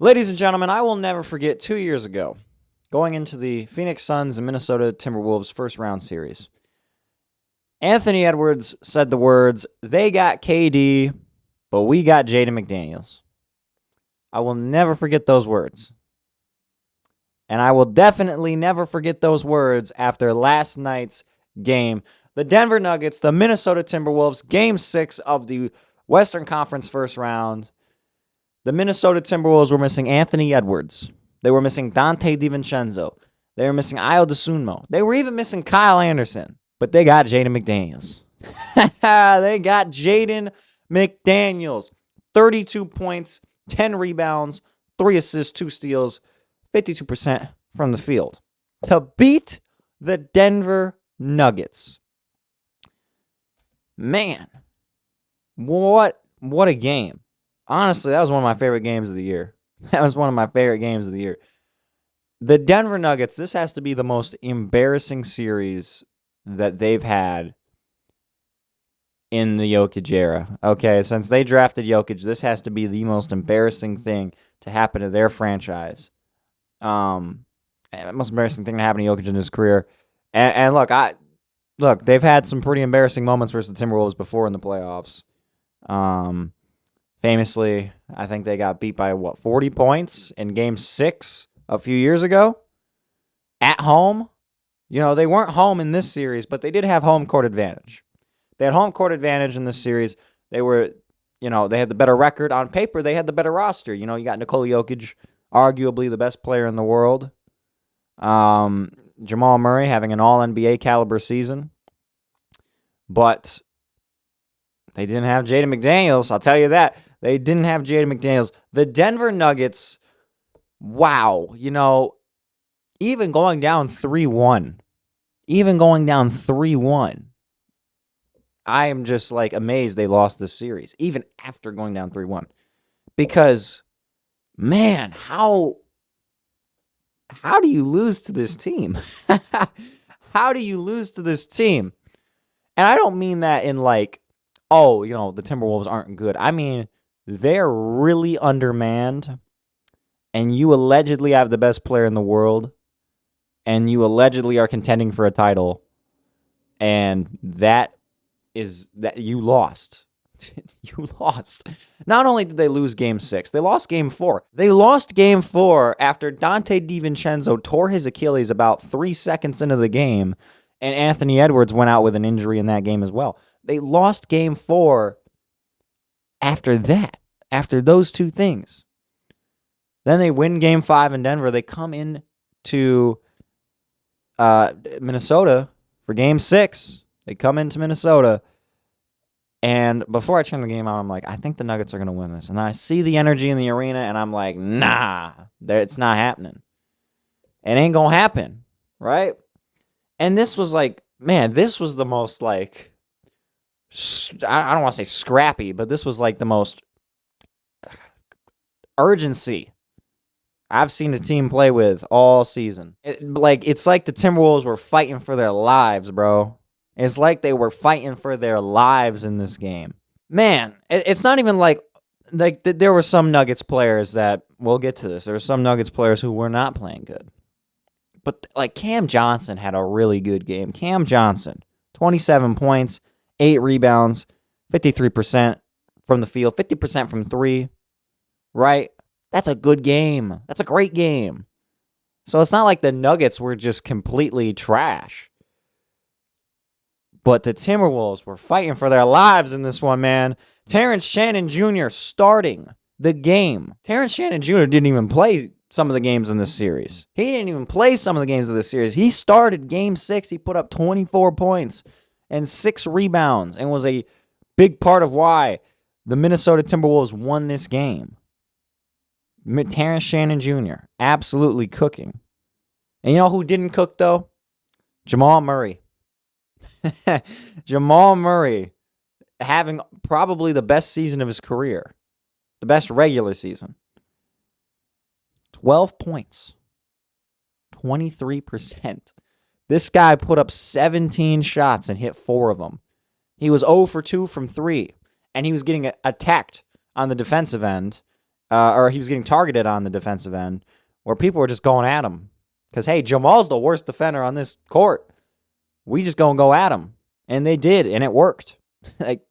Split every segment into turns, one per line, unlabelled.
Ladies and gentlemen, I will never forget 2 years ago, going into the Phoenix Suns and Minnesota Timberwolves first round series. Anthony Edwards said the words, "They got KD, but we got Jaden McDaniels." I will never forget those words. And I will definitely never forget those words after last night's game. The Denver Nuggets, the Minnesota Timberwolves, Game 6 of the Western Conference first round. The Minnesota Timberwolves were missing Anthony Edwards. They were missing Dante DiVincenzo. They were missing Ayo Dosunmu. They were even missing Kyle Anderson. But they got Jaden McDaniels. They got Jaden McDaniels. 32 points, 10 rebounds, 3 assists, 2 steals, 52% from the field to beat the Denver Nuggets. Man, what a game. Honestly, that was one of my favorite games of the year. The Denver Nuggets, this has to be the most embarrassing series that they've had in the Jokic era. Okay, since they drafted Jokic, this has to be the most embarrassing thing to happen to their franchise. Most embarrassing thing to happen to Jokic in his career. And look, they've had some pretty embarrassing moments versus the Timberwolves before in the playoffs. Famously, I think they got beat by 40 points in Game 6 a few years ago at home. You know, they weren't home in this series, but they did have home court advantage. They had home court advantage in this series. They had the better record on paper. They had the better roster. You know, you got Nikola Jokic, arguably the best player in the world. Jamal Murray having an all-NBA caliber season. But they didn't have Jaden McDaniels, I'll tell you that. They didn't have Jaden McDaniels. The Denver Nuggets, wow, even going down 3-1, I am just amazed they lost this series, even after going down 3-1. Because, man, how do you lose to this team? How do you lose to this team? And I don't mean that in the Timberwolves aren't good. I mean, they're really undermanned, and you allegedly have the best player in the world, and you allegedly are contending for a title, and that you lost. You lost. Not only did they lose Game 6, they lost Game 4. They lost Game 4 after Dante DiVincenzo tore his Achilles about 3 seconds into the game, and Anthony Edwards went out with an injury in that game as well. They lost Game 4 after that, after those two things. Then they win Game 5 in Denver. They come in to Minnesota for Game 6. They come into Minnesota. And before I turn the game on, I'm like, I think the Nuggets are going to win this. And I see the energy in the arena, and I'm like, nah, it's not happening. It ain't going to happen, right? And this was this was the most I don't want to say scrappy, but this was the most urgency I've seen a team play with all season. It's like the Timberwolves were fighting for their lives, bro. It's like they were fighting for their lives in this game. Man, it's not even there were some Nuggets players that, we'll get to this, there were some Nuggets players who were not playing good. But Cam Johnson had a really good game. Cam Johnson, 27 points, 8 rebounds, 53% from the field, 50% from 3, right? That's a good game. That's a great game. So it's not like the Nuggets were just completely trash. But the Timberwolves were fighting for their lives in this one, man. Terrence Shannon Jr. starting the game. Terrence Shannon Jr. didn't even play some of the games in this series. He started Game 6. He put up 24 points and 6 rebounds and was a big part of why the Minnesota Timberwolves won this game. Terrence Shannon Jr. absolutely cooking. And you know who didn't cook, though? Jamal Murray. Jamal Murray having probably the best season of his career. The best regular season. 12 points. 23%. This guy put up 17 shots and hit 4 of them. He was 0 for 2 from 3, and he was getting attacked on the defensive end or he was getting targeted on the defensive end, where people were just going at him. Because, hey, Jamal's the worst defender on this court. We just gonna go at him. And they did, and it worked. Like,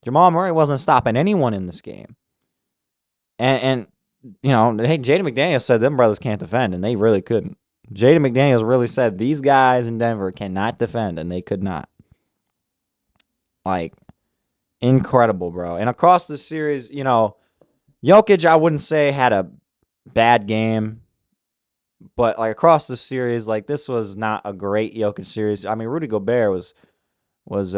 Jamal Murray wasn't stopping anyone in this game. And hey, Jaden McDaniels said them brothers can't defend, and they really couldn't. Jaden McDaniels really said these guys in Denver cannot defend, and they could not. Like, incredible, bro. And across the series, Jokic, I wouldn't say had a bad game. But, like, across the series, like, this was not a great Jokic series. I mean, Rudy Gobert was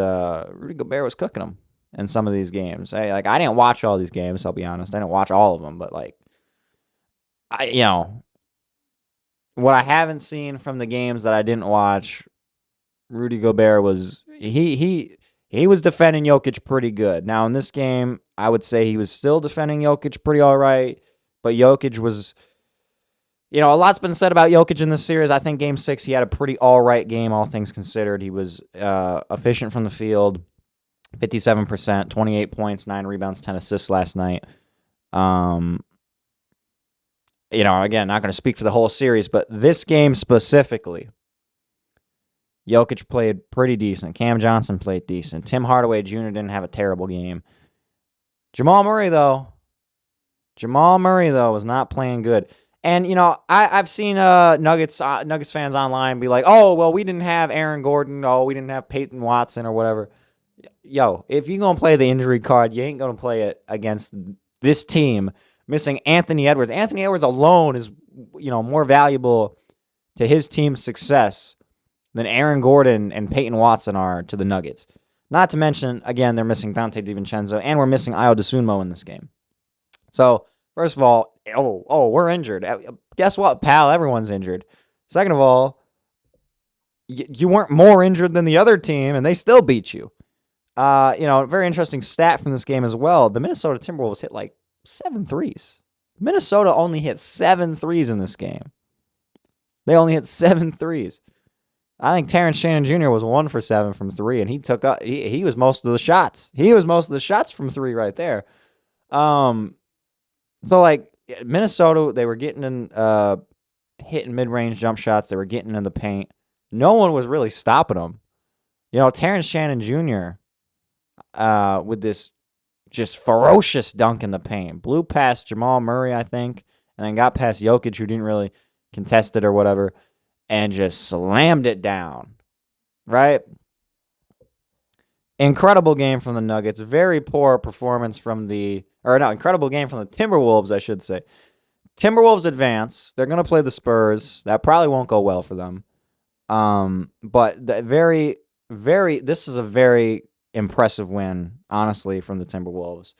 cooking him in some of these games. I didn't watch all these games, I'll be honest. I didn't watch all of them, but, like, what I haven't seen from the games that I didn't watch, Rudy Gobert was he was defending Jokic pretty good. Now, in this game, I would say he was still defending Jokic pretty all right, but Jokic was, a lot's been said about Jokic in this series. I think Game 6, he had a pretty all right game, all things considered. He was efficient from the field, 57%, 28 points, 9 rebounds, 10 assists last night. Again, not going to speak for the whole series, but this game specifically, Jokic played pretty decent. Cam Johnson played decent. Tim Hardaway Jr. didn't have a terrible game. Jamal Murray, though, was not playing good. And, I've seen Nuggets fans online be like, oh, well, we didn't have Aaron Gordon. Oh, we didn't have Peyton Watson or whatever. Yo, if you're going to play the injury card, you ain't going to play it against this team missing Anthony Edwards. Anthony Edwards alone is, more valuable to his team's success than Aaron Gordon and Peyton Watson are to the Nuggets. Not to mention, again, they're missing Dante DiVincenzo, and we're missing Ayo Dosunmu in this game. So, first of all, we're injured. Guess what, pal? Everyone's injured. Second of all, you weren't more injured than the other team, and they still beat you. A very interesting stat from this game as well. The Minnesota Timberwolves hit like 7 threes. Minnesota only hit 7 threes in this game. They only hit 7 threes. I think Terrence Shannon Jr. was 1 for 7 from 3, and he took up. He was most of the shots. He was most of the shots from 3 right there. So like Minnesota, they were getting in, hitting mid-range jump shots. They were getting in the paint. No one was really stopping them. Terrence Shannon Jr. With this just ferocious dunk in the paint, blew past Jamal Murray, I think, and then got past Jokic, who didn't really contest it or whatever, and just slammed it down, right? Incredible game from the Nuggets. Very poor performance incredible game from the Timberwolves, I should say. Timberwolves advance. They're going to play the Spurs. That probably won't go well for them. But this is a very impressive win, honestly, from the Timberwolves,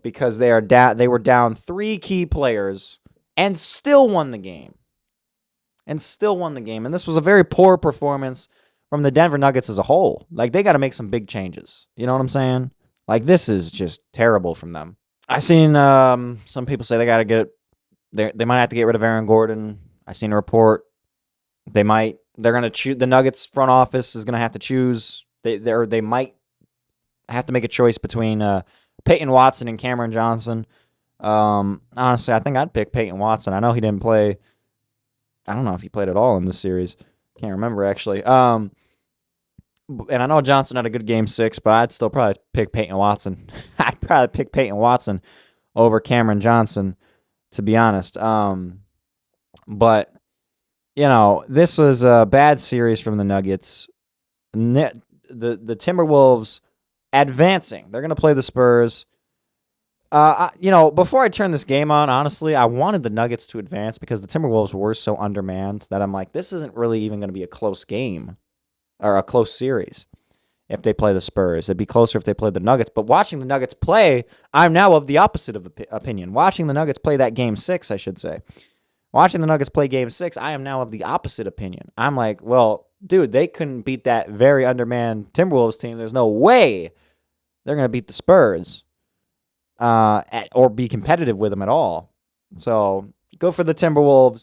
because they were down 3 key players and still won the game. And this was a very poor performance from the Denver Nuggets as a whole. Like, they got to make some big changes. You know what I'm saying? Like, this is just terrible from them. I've seen some people say they got to they might have to get rid of Aaron Gordon. I seen a report they're going to choose. The Nuggets front office is going to have to choose. They might have to make a choice between Peyton Watson and Cameron Johnson. Honestly, I think I'd pick Peyton Watson. I know he didn't play. I don't know if he played at all in this series. Can't remember, actually. And I know Johnson had a good Game 6, but I'd still probably pick Peyton Watson. I'd probably pick Peyton Watson over Cameron Johnson, to be honest. But, this was a bad series from the Nuggets. The Timberwolves advancing. They're going to play the Spurs. Before I turn this game on, honestly, I wanted the Nuggets to advance because the Timberwolves were so undermanned that I'm like, this isn't really even going to be a close game or a close series if they play the Spurs. It'd be closer if they played the Nuggets. But watching the Nuggets play, I'm now of the opposite of the opinion. Watching the Nuggets play that Game 6, I should say. Watching the Nuggets play Game 6, I am now of the opposite opinion. I'm like, well, dude, they couldn't beat that very undermanned Timberwolves team. There's no way they're going to beat the Spurs. Or be competitive with them at all. So go for the Timberwolves.